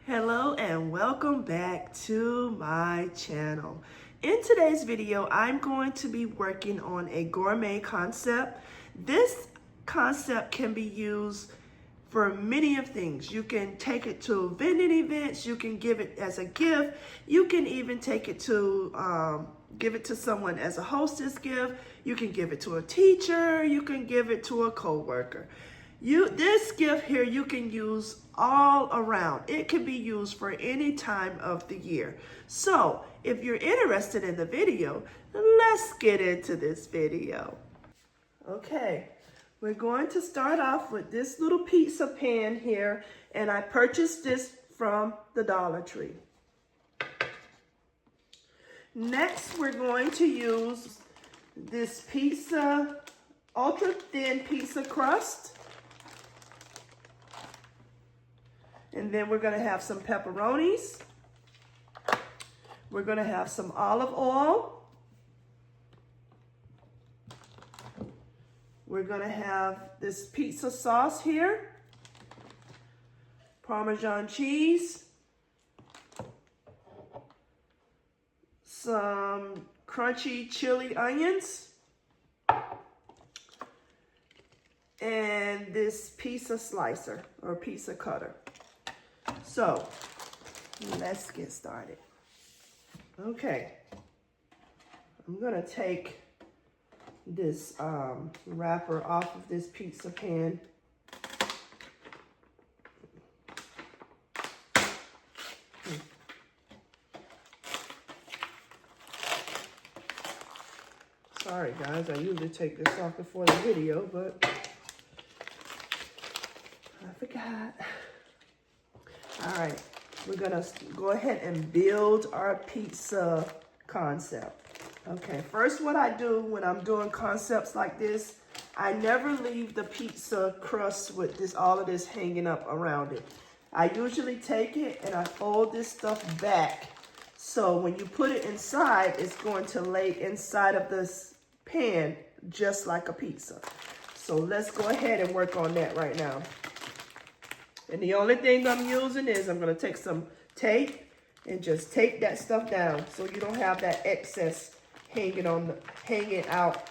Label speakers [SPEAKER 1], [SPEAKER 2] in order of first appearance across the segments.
[SPEAKER 1] Hello and welcome back to my channel. In today's video, I'm going to be working on a gourmet concept. This concept can be used for many of things. You can take it to vending events, you can give it as a gift, you can even take it to give it to someone as a hostess gift, you can give it to a teacher, you can give it to a co-worker. This gift here you can use all around. It can be used for any time of the year. So if you're interested in the video, let's get into this video. Okay, we're going to start off with this little pizza pan here, and I purchased this from the Dollar Tree. Next, we're going to use this ultra thin pizza crust. And then we're going to have some pepperonis. We're going to have some olive oil. We're going to have this pizza sauce here. Parmesan cheese. Some crunchy chili onions. And this pizza slicer or pizza cutter. So, let's get started. Okay, I'm gonna take this wrapper off of this pizza pan. Sorry guys, I usually take this off before the video, but I forgot. All right, we're gonna go ahead and build our pizza concept. Okay, first what I do when I'm doing concepts like this, I never leave the pizza crust with all of this hanging up around it. I usually take it and I fold this stuff back. So when you put it inside, it's going to lay inside of this pan just like a pizza. So let's go ahead and work on that right now. And the only thing I'm using is I'm going to take some tape and just tape that stuff down so you don't have that excess hanging out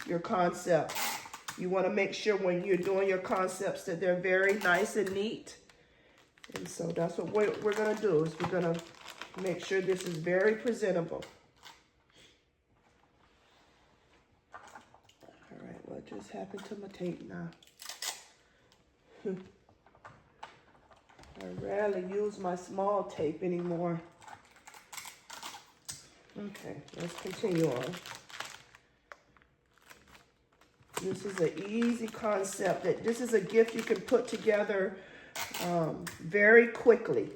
[SPEAKER 1] your concept. You want to make sure when you're doing your concepts that they're very nice and neat. And so that's what we're going to do, is we're going to make sure this is very presentable. All right, what just happened to my tape now? I rarely use my small tape anymore. Okay, let's continue on. This is an easy concept. This is a gift you can put together very quickly.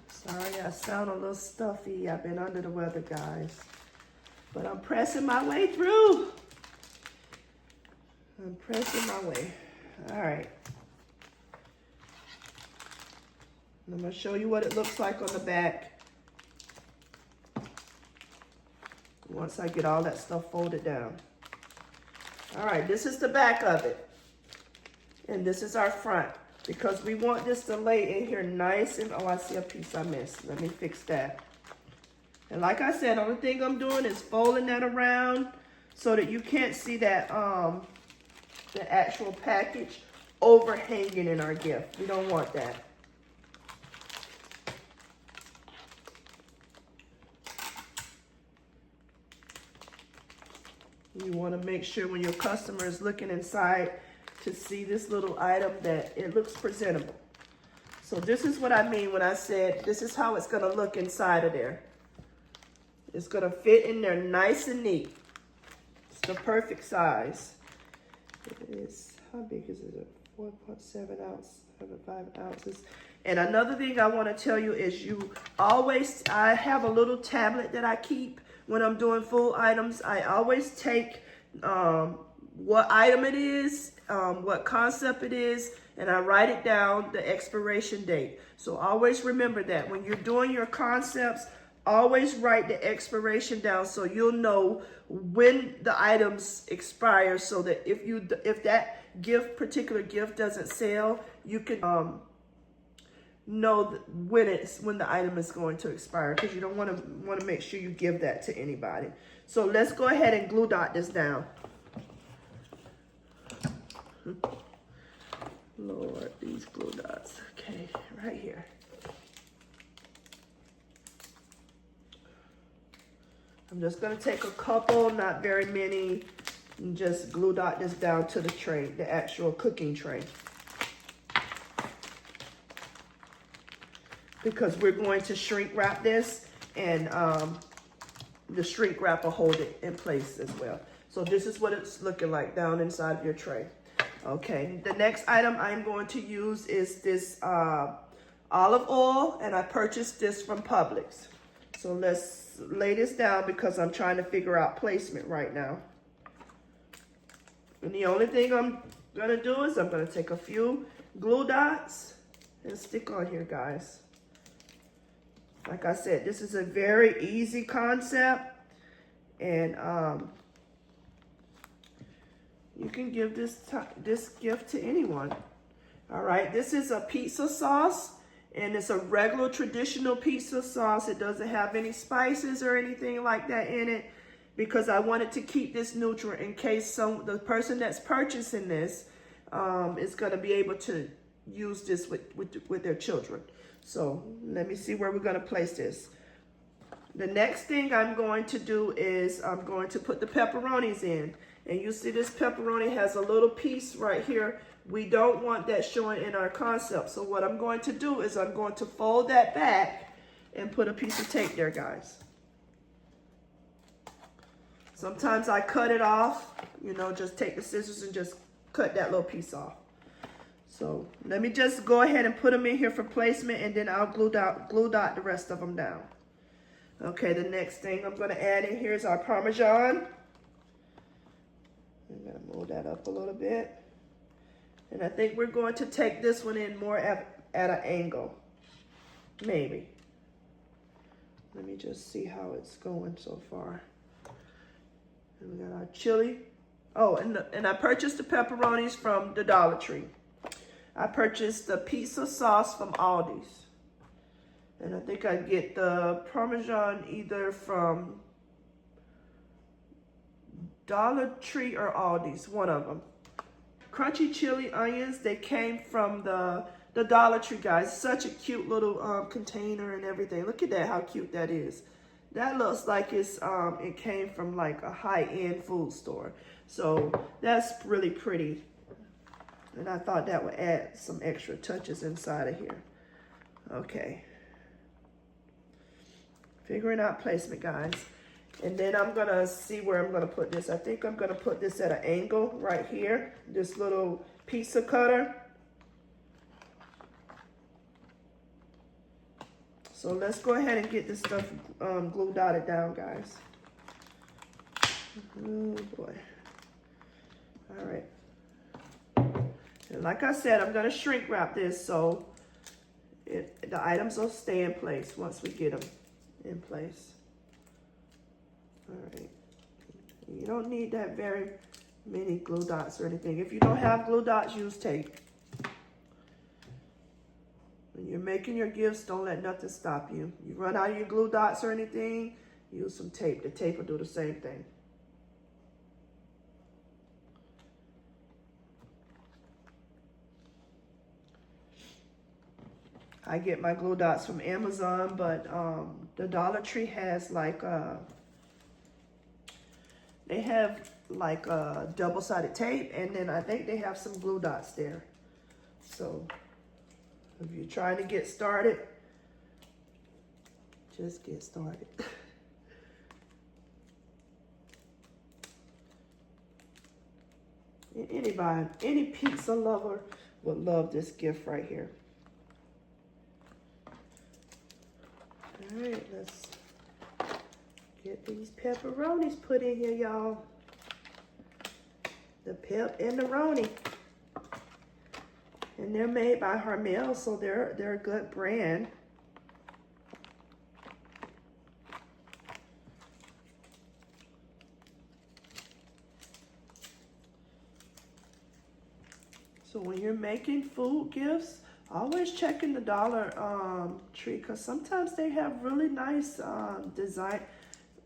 [SPEAKER 1] Sorry, I sound a little stuffy. I've been under the weather, guys. But I'm pressing my way through. I'm pressing my way. All right. I'm going to show you what it looks like on the back once I get all that stuff folded down. All right, this is the back of it. And this is our front, because we want this to lay in here nice and, oh, I see a piece I missed. Let me fix that. And like I said, the only thing I'm doing is folding that around so that you can't see that the actual package overhanging in our gift. We don't want that. You want to make sure when your customer is looking inside to see this little item that it looks presentable. So this is what I mean when I said this is how it's going to look inside of there. It's going to fit in there nice and neat. It's the perfect size. It is, how big is it? 4.7 ounce, 5 ounces. And another thing I want to tell you is I have a little tablet that I keep when I'm doing full items. I always take what item it is, what concept it is, and I write it down, the expiration date. So always remember that when you're doing your concepts, always write the expiration down so you'll know when the items expire, so that if that particular gift doesn't sell, you can know when the item is going to expire, because you don't want to make sure you give that to anybody. So let's go ahead and glue dot this down. Lord, these glue dots. Okay, right here. I'm just going to take a couple, not very many, and just glue dot this down to the tray, the actual cooking tray. Because we're going to shrink wrap this, and the shrink wrap will hold it in place as well. So this is what it's looking like down inside of your tray. Okay, the next item I'm going to use is this olive oil, and I purchased this from Publix. So let's lay this down because I'm trying to figure out placement right now. And the only thing I'm gonna do is I'm gonna take a few glue dots and stick on here, guys. Like I said, this is a very easy concept, and you can give this gift to anyone. All right, this is a pizza sauce, and it's a regular traditional pizza sauce. It doesn't have any spices or anything like that in it, because I wanted to keep this neutral in case the person that's purchasing this is going to be able to use this with their children. So let me see where we're going to place this. The next thing I'm going to do is I'm going to put the pepperonis in. And you see this pepperoni has a little piece right here. We don't want that showing in our concept. So what I'm going to do is I'm going to fold that back and put a piece of tape there, guys. Sometimes I cut it off, you know, just take the scissors and just cut that little piece off. So let me just go ahead and put them in here for placement, and then I'll glue dot the rest of them down. Okay, the next thing I'm going to add in here is our Parmesan. I'm going to move that up a little bit. And I think we're going to take this one in more at an angle. Maybe. Let me just see how it's going so far. And we got our chili. Oh, and I purchased the pepperonis from the Dollar Tree. I purchased the pizza sauce from Aldi's. And I think I get the Parmesan either from Dollar Tree or Aldi's, one of them. Crunchy chili onions, they came from the Dollar Tree, guys. Such a cute little container and everything. Look at that, how cute that is. That looks like it came from like a high-end food store. So that's really pretty. And I thought that would add some extra touches inside of here. Okay. Figuring out placement, guys. And then I'm going to see where I'm going to put this. I think I'm going to put this at an angle right here. This little pizza cutter. So let's go ahead and get this stuff glue dotted down, guys. Oh, boy. All right. And like I said, I'm going to shrink wrap this so the items will stay in place once we get them in place. All right. You don't need that very many glue dots or anything. If you don't have glue dots, use tape. When you're making your gifts, don't let nothing stop you. You run out of your glue dots or anything, use some tape. The tape will do the same thing. I get my glue dots from Amazon, but the Dollar Tree has like they have like a double-sided tape, and then I think they have some glue dots there. So if you're trying to get started, just get started. Anybody, any pizza lover would love this gift right here. All right, let's get these pepperonis put in here, y'all. The pep and the roni. And they're made by Hormel, so they're a good brand. So when you're making food gifts, always check in the Dollar Tree, because sometimes they have really nice design,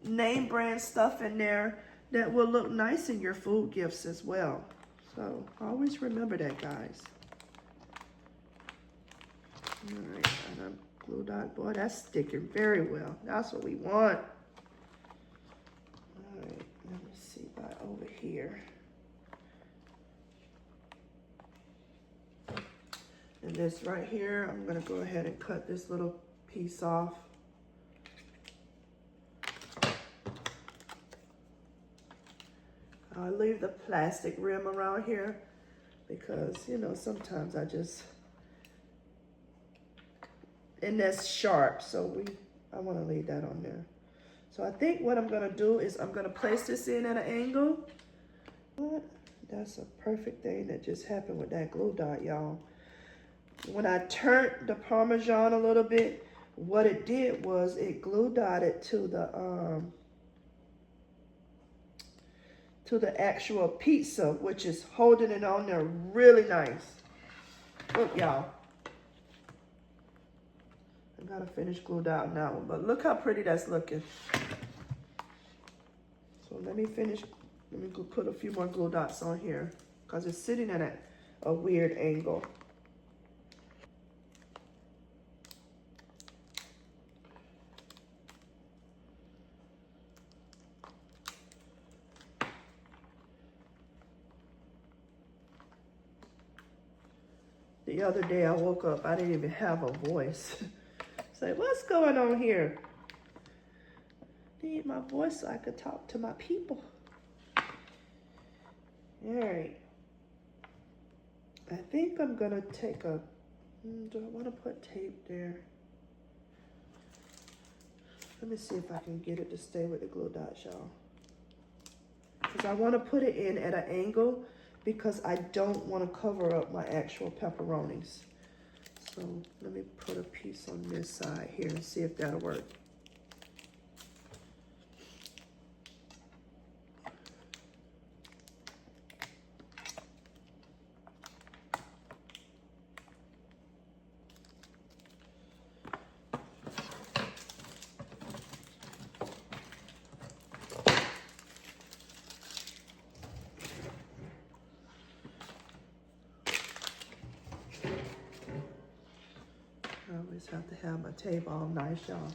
[SPEAKER 1] name brand stuff in there that will look nice in your food gifts as well. So always remember that, guys. All right, and a glue dot. Boy, that's sticking very well. That's what we want. All right, let me see about over here. And this right here, I'm gonna go ahead and cut this little piece off. I'll leave the plastic rim around here because, you know, sometimes and that's sharp, so I want to leave that on there. So I think what I'm going to do is I'm going to place this in at an angle. What? That's a perfect thing that just happened with that glue dot, y'all. When I turned the Parmesan a little bit, what it did was it glue dotted to the actual pizza, which is holding it on there really nice. Look, y'all. I gotta finish glue dotting that one, but look how pretty that's looking. So let me put a few more glue dots on here because it's sitting at a weird angle. The other day I woke up, I didn't even have a voice. It's like, what's going on here? I need my voice so I could talk to my people. All right. I think I'm gonna take do I wanna put tape there? Let me see if I can get it to stay with the glue dots, y'all. Because I wanna put it in at an angle because I don't want to cover up my actual pepperonis. So let me put a piece on this side here and see if that'll work. I always have to have my tape all nice, y'all.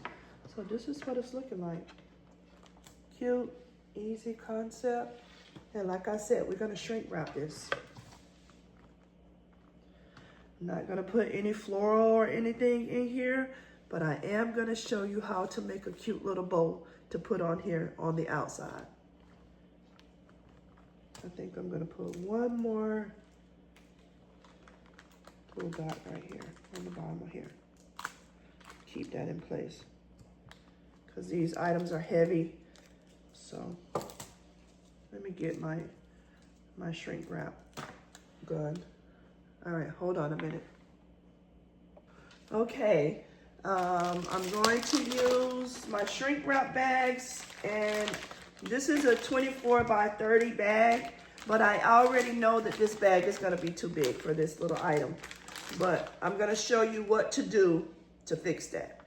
[SPEAKER 1] So this is what it's looking like. Cute, easy concept. And like I said, we're gonna shrink wrap this. I'm not gonna put any floral or anything in here, but I am gonna show you how to make a cute little bow to put on here on the outside. I think I'm gonna put one more glue dot right here on the bottom of here. Keep that in place because these items are heavy. So let me get my shrink wrap gun. All right, hold on a minute. Okay, I'm going to use my shrink wrap bags, and this is a 24 by 30 bag, but I already know that this bag is gonna be too big for this little item. But I'm gonna show you what to do to fix that.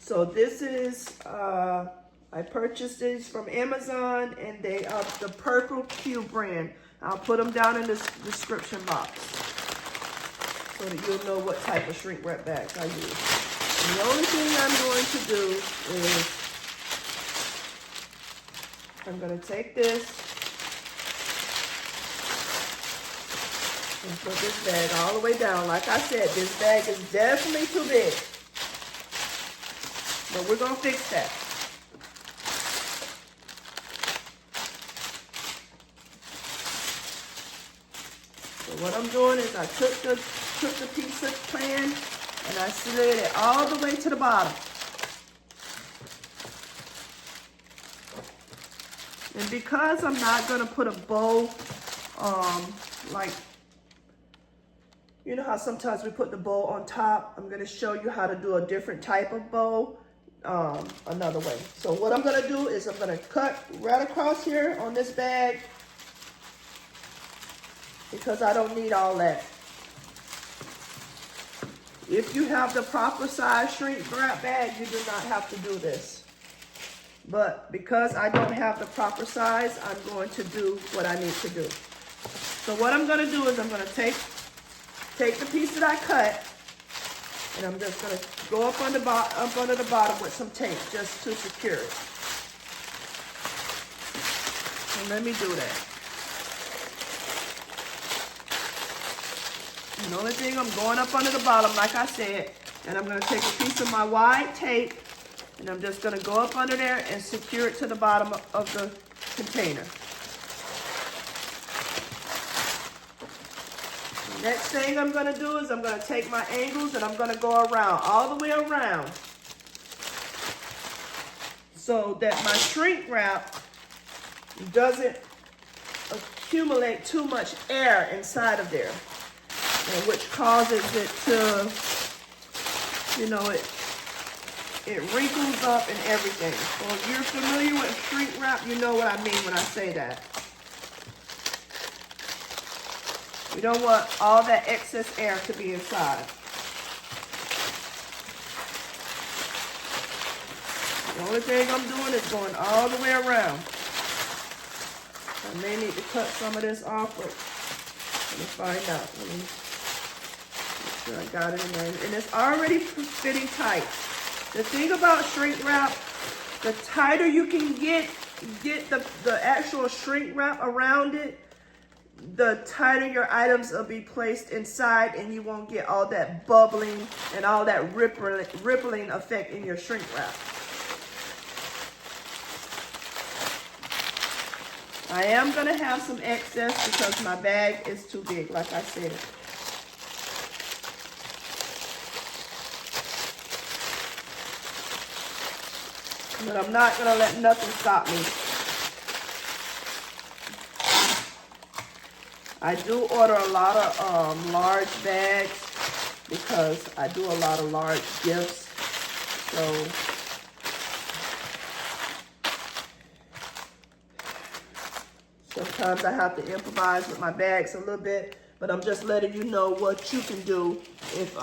[SPEAKER 1] So this is, I purchased these from Amazon, and they are the Purple Q brand. I'll put them down in the description box so that you'll know what type of shrink wrap bags I use. And the only thing I'm going to do is I'm gonna take this and put this bag all the way down. Like I said, this bag is definitely too big. But we're gonna fix that. So what I'm doing is I took the pizza pan and I slid it all the way to the bottom. And because I'm not gonna put a bow, like, you know how sometimes we put the bow on top, I'm gonna show you how to do a different type of bow another way. So what I'm gonna do is I'm gonna cut right across here on this bag because I don't need all that. If you have the proper size shrink wrap bag, you do not have to do this. But because I don't have the proper size, I'm going to do what I need to do. So what I'm going to do is I'm going to take the piece that I cut, and I'm just going to go up under the bottom with some tape just to secure it. And let me do that. And the only thing, I'm going up under the bottom, like I said, and I'm going to take a piece of my wide tape, and I'm just going to go up under there and secure it to the bottom of the container. The next thing I'm going to do is I'm going to take my angles and I'm going to go around, all the way around, so that my shrink wrap doesn't accumulate too much air inside of there, and which causes it to, you know, it wrinkles up and everything. So if you're familiar with shrink wrap, you know what I mean when I say that. We don't want all that excess air to be inside. The only thing I'm doing is going all the way around. I may need to cut some of this off, but let me find out. Let me make sure I got it in there. And it's already fitting tight. The thing about shrink wrap, the tighter you can get the actual shrink wrap around it, the tighter your items will be placed inside, and you won't get all that bubbling and all that rippling effect in your shrink wrap. I am going to have some excess because my bag is too big, like I said. But I'm not going to let nothing stop me. I do order a lot of large bags because I do a lot of large gifts. So sometimes I have to improvise with my bags a little bit, but I'm just letting you know what you can do if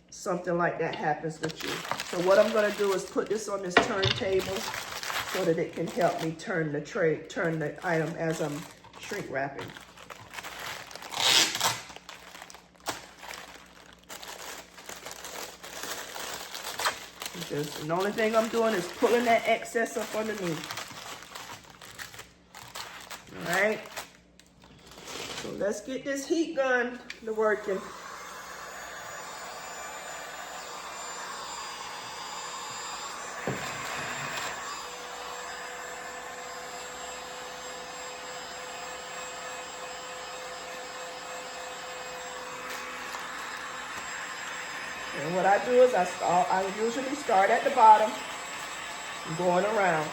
[SPEAKER 1] something like that happens with you. So what I'm going to do is put this on this turntable so that it can help me turn the item as I'm shrink wrapping. The only thing I'm doing is pulling that excess up underneath. All right. So let's get this heat gun to working. And what I do is I usually start at the bottom, going around.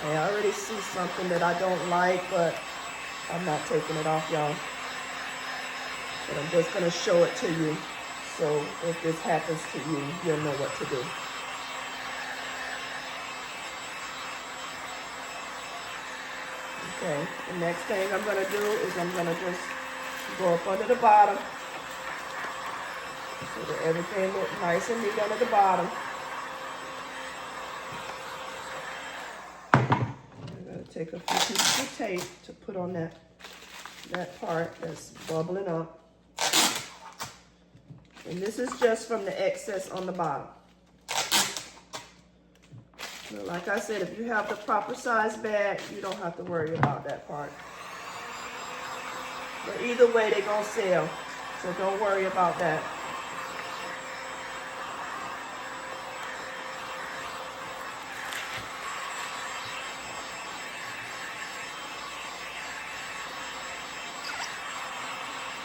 [SPEAKER 1] I already see something that I don't like, but I'm not taking it off, y'all. But I'm just going to show it to you. So if this happens to you, you'll know what to do. Okay, the next thing I'm going to do is I'm going to just go up under the bottom so that everything looks nice and neat under the bottom. Take a few pieces of tape to put on that part that's bubbling up. And this is just from the excess on the bottom. So like I said, if you have the proper size bag, you don't have to worry about that part. But either way, they're going to sell. So don't worry about that.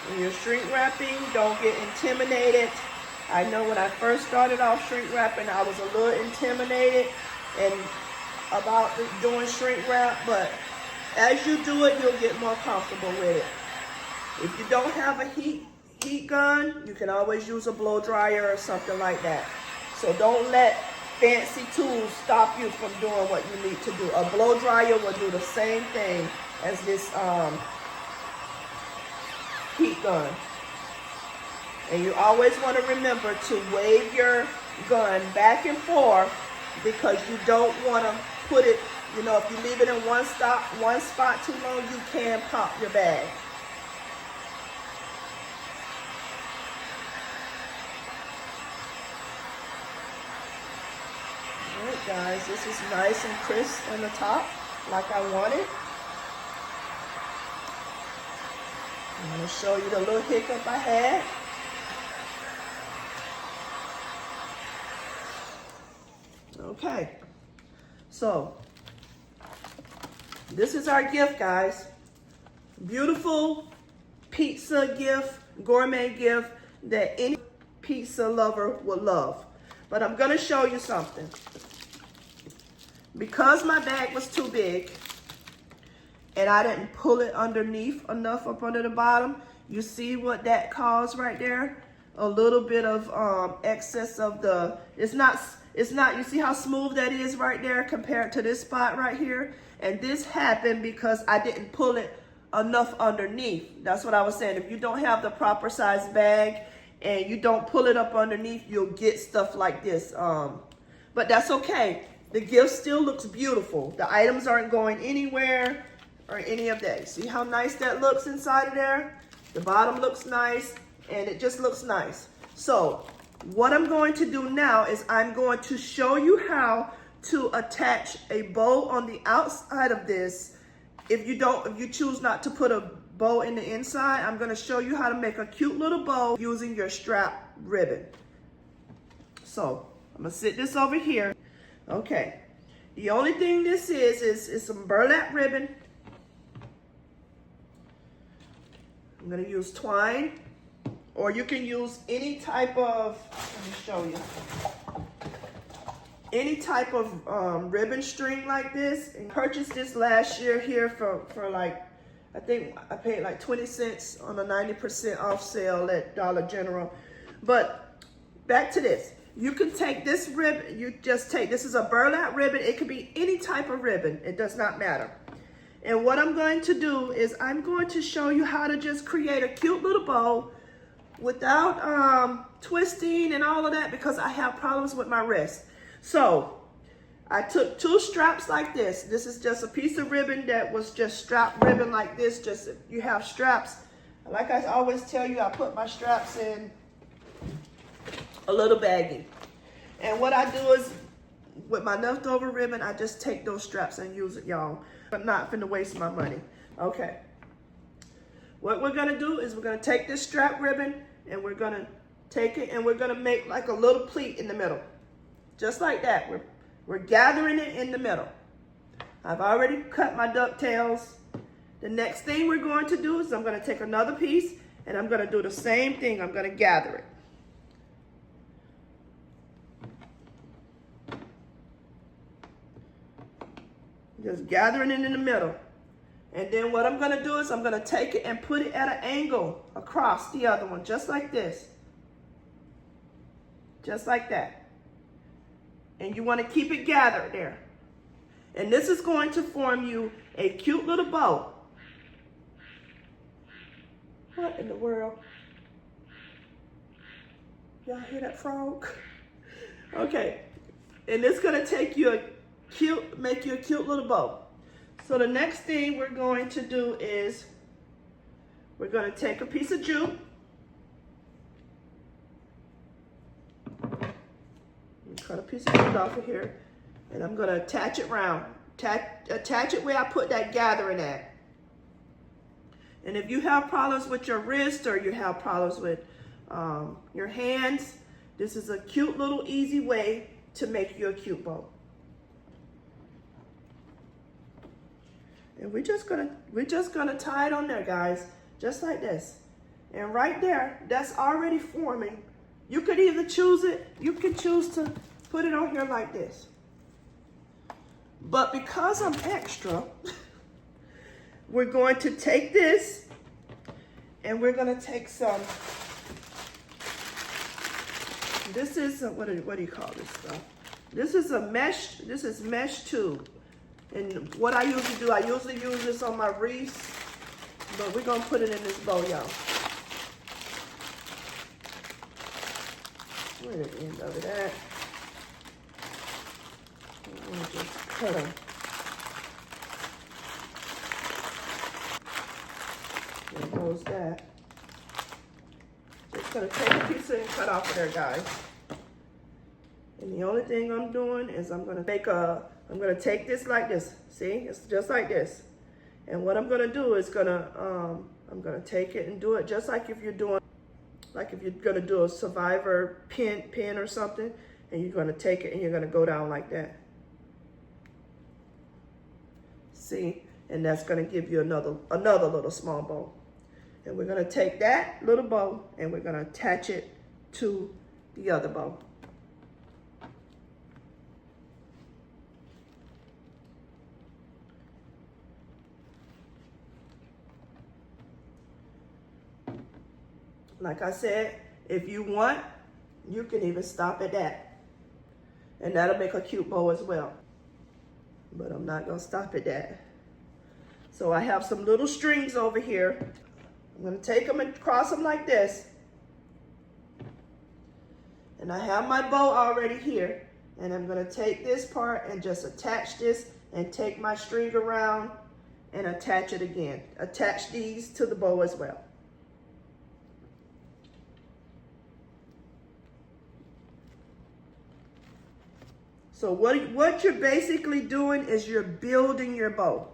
[SPEAKER 1] When you're shrink wrapping, don't get intimidated. I know when I first started off shrink wrapping, I was a little intimidated and about doing shrink wrap, but as you do it, you'll get more comfortable with it. If you don't have a heat gun, you can always use a blow dryer or something like that. So don't let fancy tools stop you from doing what you need to do. A blow dryer will do the same thing as this heat gun. And you always want to remember to wave your gun back and forth, because you don't want to put it, you know, if you leave it in one spot too long, you can pop your bag. All right, guys, this is nice and crisp on the top, like I wanted. I'm going to show you the little hiccup I had. Okay, so this is our gift, guys. Beautiful pizza gift, gourmet gift that any pizza lover would love. But I'm going to show you something. Because my bag was too big and I didn't pull it underneath enough up under the bottom, you see what that caused right there? A little bit of excess of the, it's not, you see how smooth that is right there compared to this spot right here? And this happened because I didn't pull it enough underneath. That's what I was saying. If you don't have the proper size bag and you don't pull it up underneath, you'll get stuff like this. But that's okay. The gift still looks beautiful. The items aren't going anywhere or any of that. See how nice that looks inside of there? The bottom looks nice and it just looks nice. So what I'm going to do now is I'm going to show you how to attach a bow on the outside of this. If you choose not to put a bow in the inside, I'm going to show you how to make a cute little bow using your strap ribbon. So I'm going to sit this over here. Okay. The only thing this is some burlap ribbon. I'm going to use twine, or you can use any type of, let me show you, any type of ribbon string like this. And purchased this last year here for like, I think I paid like 20 cents on a 90% off sale at Dollar General. But back to this. You can take this ribbon, this is a burlap ribbon. It could be any type of ribbon. It does not matter. And what I'm going to do is I'm going to show you how to just create a cute little bow without twisting and all of that, because I have problems with my wrist. So I took 2 straps like this. This is just a piece of ribbon that was just strap ribbon like this. Just if you have straps, like I always tell you, I put my straps in a little baggie. And what I do is, with my leftover ribbon, I just take those straps and use it, y'all. But not finna waste my money. Okay. What we're gonna do is we're gonna take this strap ribbon and we're gonna take it and we're gonna make like a little pleat in the middle. Just like that. We're gathering it in the middle. I've already cut my ducktails. The next thing we're going to do is I'm gonna take another piece and I'm gonna do the same thing. I'm gonna gather it. Just gathering it in the middle. And then what I'm gonna do is I'm gonna take it and put it at an angle across the other one, just like this. Just like that. And you wanna keep it gathered there. And this is going to form you a cute little bow. What in the world? Y'all hear that frog? Okay. And it's gonna take you make you a cute little bow. So the next thing we're going to do is we're going to take a piece of jute. Cut a piece of jute off of here. And I'm going to attach it round. Attach it where I put that gathering at. And if you have problems with your wrist or you have problems with your hands, this is a cute little easy way to make you a cute bow. And we're just gonna tie it on there, guys, just like this. And right there, that's already forming You could either choose it, you could choose to put it on here like this. But because I'm extra, we're going to take this and we're going to take some, this is, what do you call this stuff? This is a mesh, this is mesh tube. And what I usually do, I usually use this on my wreaths, but we're going to put it in this bowl, y'all. Where's the end of it at? I'm going to just cut them. There goes that. Just going to take a piece and cut off of there, guys. And the only thing I'm doing is I'm going to make I'm going to take this like this. See, it's just like this. And what I'm going to do is I'm going to take it and do it just like if you're doing, like if you're going to do a survivor pin or something, and you're going to take it and you're going to go down like that. See, and that's going to give you another little small bow. And we're going to take that little bow and we're going to attach it to the other bow. Like I said, if you want, you can even stop at that. And that'll make a cute bow as well. But I'm not gonna stop at that. So I have some little strings over here. I'm gonna take them and cross them like this. And I have my bow already here. And I'm gonna take this part and just attach this and take my string around and attach it again. Attach these to the bow as well. So what you're basically doing is you're building your bow.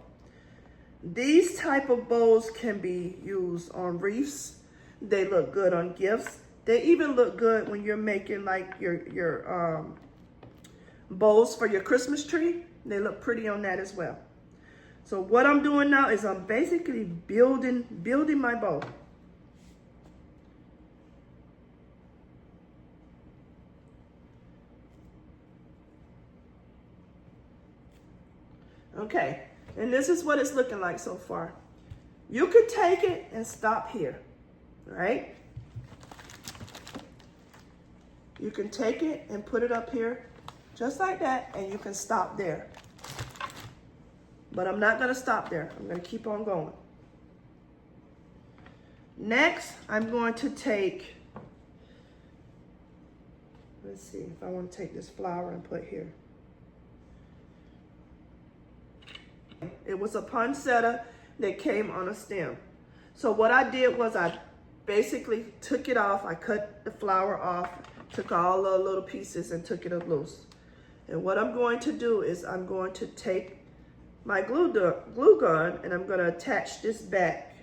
[SPEAKER 1] These type of bows can be used on wreaths. They look good on gifts. They even look good when you're making like your bows for your Christmas tree. They look pretty on that as well. So what I'm doing now is I'm basically building my bow. Okay, and this is what it's looking like so far. You could take it and stop here, right? You can take it and put it up here, just like that, and you can stop there. But I'm not gonna stop there. I'm gonna keep on going. Next, I'm going to take, let's see if I want to take this flower and put here. It was a poinsettia that came on a stem. So what I did was I basically took it off. I cut the flower off, took all the little pieces and took it loose. And what I'm going to do is I'm going to take my glue gun and I'm going to attach this back.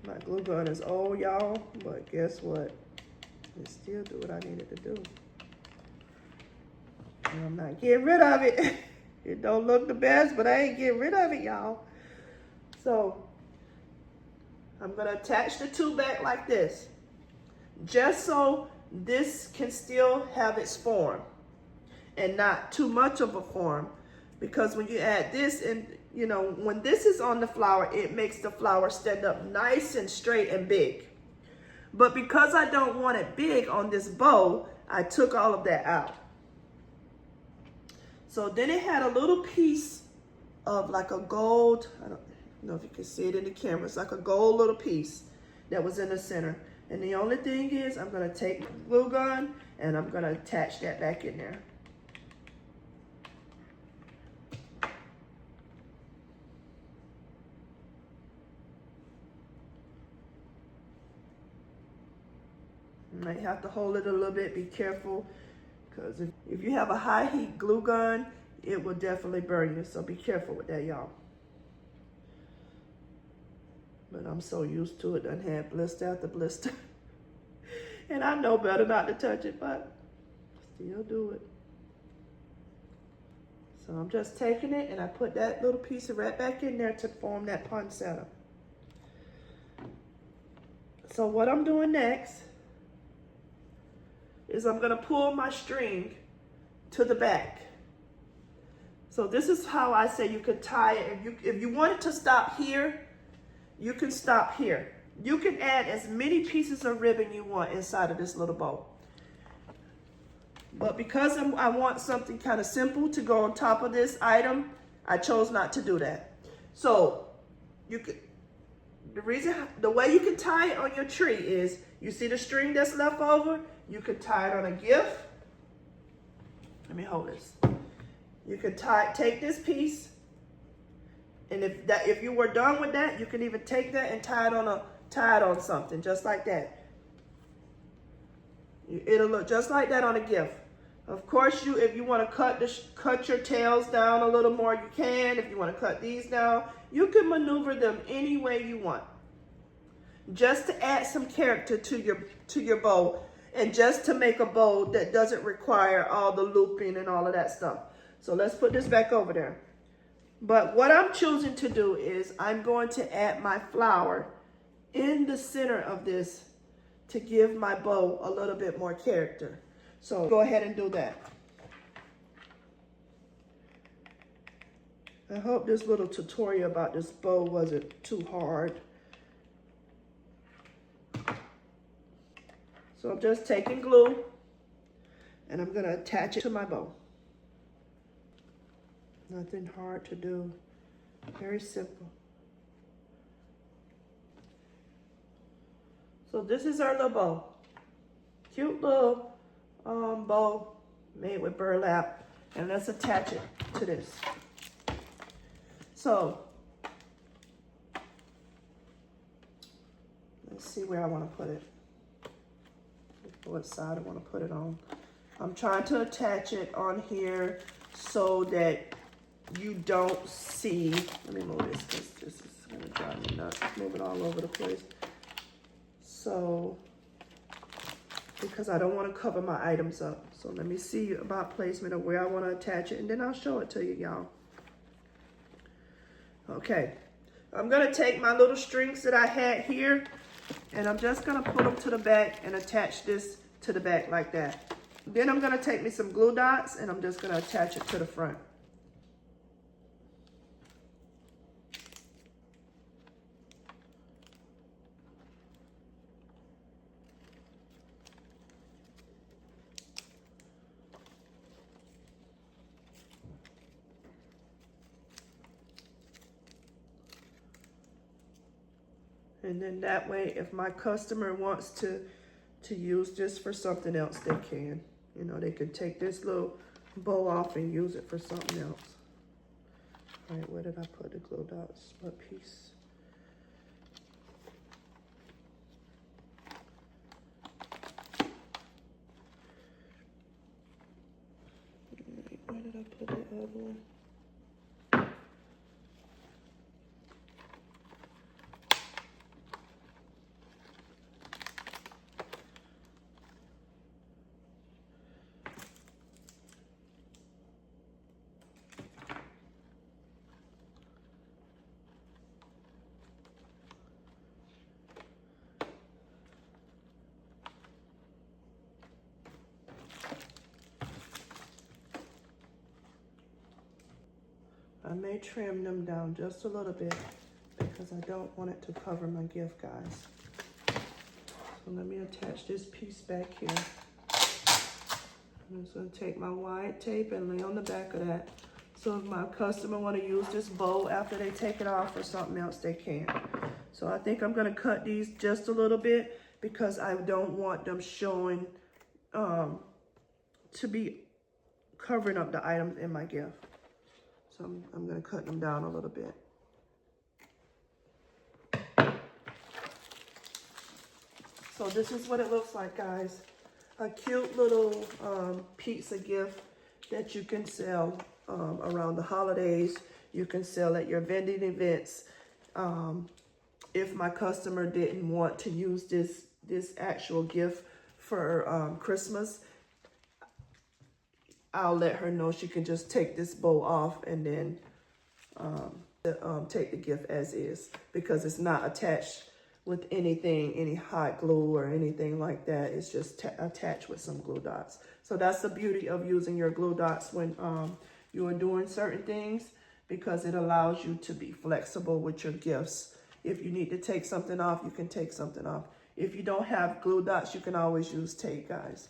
[SPEAKER 1] My glue gun is old, y'all, but guess what? It still do what I needed to do. And I'm not getting rid of it. It don't look the best, but I ain't getting rid of it, y'all. So I'm gonna attach the two back like this, just so this can still have its form and not too much of a form. Because when you add this and you know, when this is on the flower, it makes the flower stand up nice and straight and big. But because I don't want it big on this bow, I took all of that out. So then it had a little piece of like a gold, I don't know if you can see it in the camera, it's like a gold little piece that was in the center. And the only thing is I'm gonna take the glue gun and I'm gonna attach that back in there. You might have to hold it a little bit, be careful, because if you have a high heat glue gun, it will definitely burn you, so be careful with that, y'all. But I'm so used to it, done had blister after blister. And I know better not to touch it, but still do it. So I'm just taking it and I put that little piece right back in there to form that poinsettia. So what I'm doing next is I'm gonna pull my string to the back. So this is how I say you could tie it. If you wanted to stop here, you can stop here. You can add as many pieces of ribbon you want inside of this little bow. But because I want something kind of simple to go on top of this item, I chose not to do that. So you could, the way you can tie it on your tree is, you see the string that's left over, you could tie it on a gift. Let me hold this. You could take this piece, and if you were done with that, you can even take that and tie it on something just like that. It'll look just like that on a gift. Of course, if you want to cut your tails down a little more, you can. If you want to cut these down, you can maneuver them any way you want. Just to add some character to your bow, and just to make a bow that doesn't require all the looping and all of that stuff. So let's put this back over there. But what I'm choosing to do is I'm going to add my flower in the center of this to give my bow a little bit more character. So go ahead and do that. I hope this little tutorial about this bow wasn't too hard. So I'm just taking glue and I'm gonna attach it to my bow. Nothing hard to do, very simple. So this is our little bow. Cute little bow made with burlap, and let's attach it to this. So let's see where I want to put it. What side I want to put it on. I'm trying to attach it on here so that you don't see. Let me move this because this is going to drive me nuts. Move it all over the place. So, because I don't want to cover my items up. So let me see about placement of where I want to attach it, and then I'll show it to you, y'all. Okay, I'm going to take my little strings that I had here, and I'm just going to put them to the back and attach this to the back like that. Then I'm going to take me some glue dots, and I'm just going to attach it to the front. And then that way, if my customer wants to use this for something else, they can. You know, they can take this little bow off and use it for something else. All right, where did I put the glue dots? What piece? All right, where did I put the other one? I may trim them down just a little bit because I don't want it to cover my gift, guys. So let me attach this piece back here. I'm just going to take my wide tape and lay on the back of that. So if my customer want to use this bow after they take it off or something else, they can. So I think I'm going to cut these just a little bit because I don't want them showing, to be covering up the items in my gift. So I'm going to cut them down a little bit. So this is what it looks like, guys. A cute little pizza gift that you can sell around the holidays. You can sell at your vending events. If my customer didn't want to use this actual gift for Christmas, I'll let her know she can just take this bow off and then take the gift as is, because it's not attached with anything, any hot glue or anything like that. It's just attached with some glue dots. So that's the beauty of using your glue dots when you are doing certain things, because it allows you to be flexible with your gifts. If you need to take something off, you can take something off. If you don't have glue dots, you can always use tape, guys.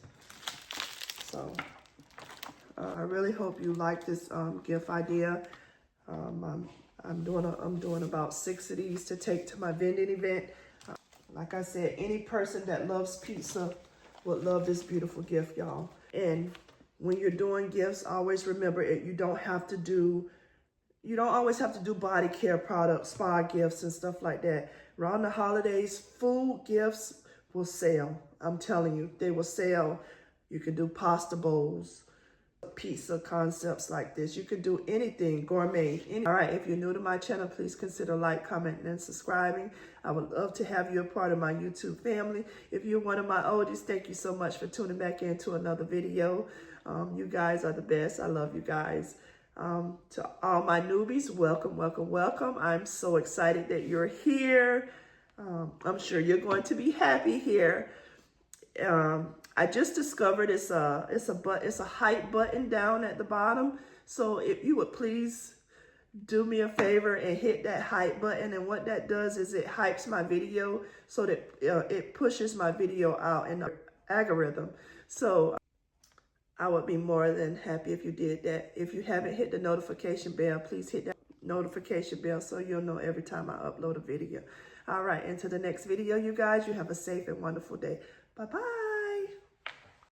[SPEAKER 1] So I really hope you like this gift idea. I'm doing about 6 of these to take to my vending event. Like I said, any person that loves pizza would love this beautiful gift, y'all. And when you're doing gifts, always remember it. You don't always have to do body care products, spa gifts and stuff like that. Around the holidays, food gifts will sell. I'm telling you, they will sell. You can do pasta bowls, pizza concepts like this. You can do anything, gourmet. All right, if you're new to my channel, please consider like, commenting, and subscribing. I would love to have you a part of my YouTube family. If you're one of my oldies, thank you so much for tuning back into another video. You guys are the best. I love you guys. To all my newbies, welcome, welcome, welcome. I'm so excited that you're here. I'm sure you're going to be happy here. I just discovered it's a height button down at the bottom. So if you would please do me a favor and hit that height button, and what that does is it hypes my video so that it pushes my video out in the algorithm. So I would be more than happy if you did that. If you haven't hit the notification bell, please hit that notification bell so you'll know every time I upload a video. All right, until the next video, you guys, you have a safe and wonderful day. Bye-bye.